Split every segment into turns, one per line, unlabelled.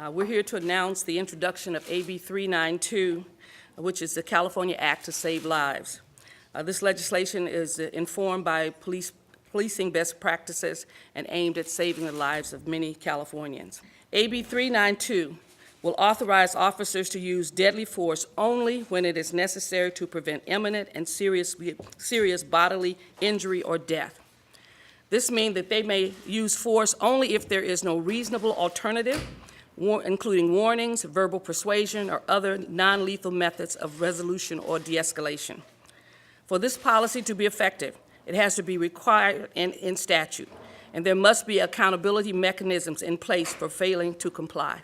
We're here to announce the introduction of AB 392, which is the California Act to Save Lives. This legislation is informed by policing best practices and aimed at saving the lives of many Californians. AB 392 will authorize officers to use deadly force only when it is necessary to prevent imminent and serious bodily injury or death. This means that they may use force only if there is no reasonable alternative, including warnings, verbal persuasion, or other non-lethal methods of resolution or de-escalation. For this policy to be effective, it has to be required in statute, and there must be accountability mechanisms in place for failing to comply.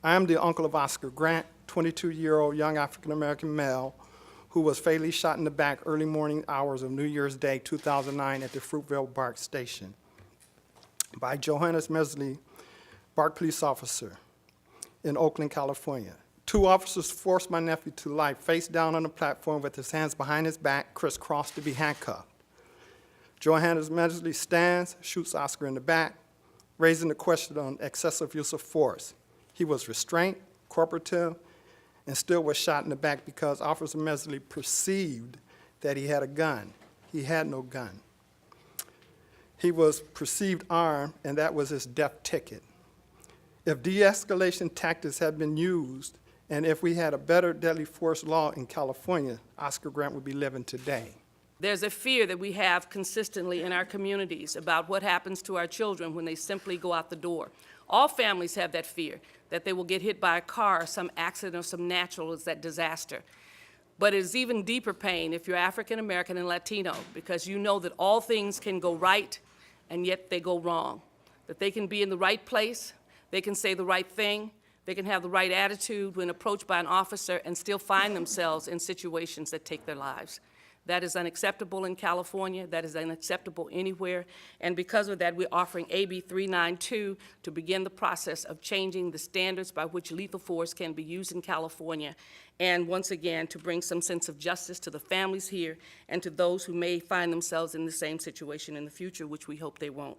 I am the uncle of Oscar Grant, 22-year-old young African-American male who was fatally shot in the back early morning hours of New Year's Day 2009 at the Fruitvale BART station by Johannes Mesley, BART police officer in Oakland, California. Two officers forced my nephew to lie face down on the platform with his hands behind his back, crisscrossed to be handcuffed. Johannes Mesley stands, shoots Oscar in the back, raising the question on excessive use of force. He was restrained, cooperative, and still was shot in the back because Officer Mesley perceived that he had a gun. He had no gun. He was perceived armed, and that was his death ticket. If de-escalation tactics had been used, and if we had a better deadly force law in California, Oscar Grant would be living today.
There's a fear that we have consistently in our communities about what happens to our children when they simply go out the door. All families have that fear, that they will get hit by a car, or some accident, or some natural disaster. But it's even deeper pain if you're African American and Latino, because you know that all things can go right, and yet they go wrong. That they can be in the right place, they can say the right thing, they can have the right attitude when approached by an officer and still find themselves in situations that take their lives. That is unacceptable in California. That is unacceptable anywhere. And because of that, we're offering AB 392 to begin the process of changing the standards by which lethal force can be used in California. And once again, to bring some sense of justice to the families here and to those who may find themselves in the same situation in the future, which we hope they won't.